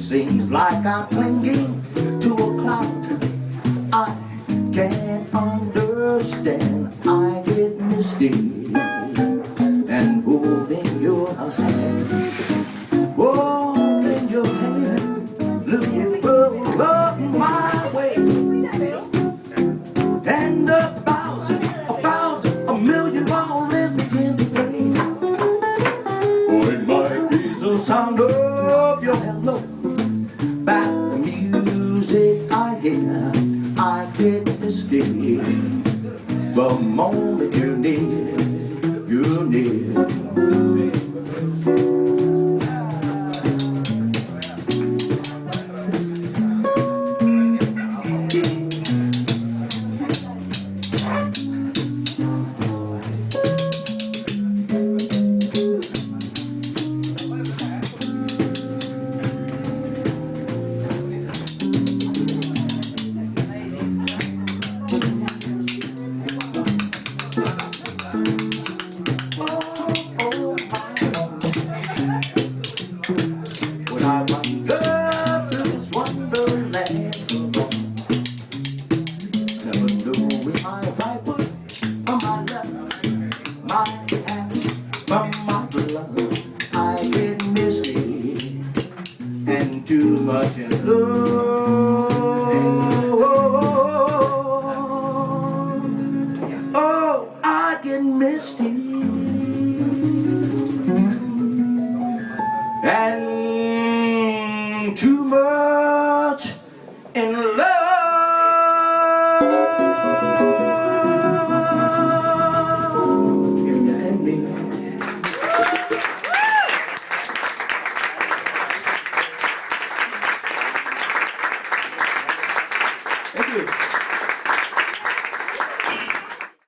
seems like I'm clinging to a cloud I can't understand. I get misty and holding your hand, holding your hand, looking up my way, and a thousand, a million violins begin to play. Oh, it might be the sound of your hello, back the music I hear. I get misty the moment you're near, you're near. When I wander through this wonderland, never knowing my right foot from my left, my hand from my glove. I get misty and too much in love.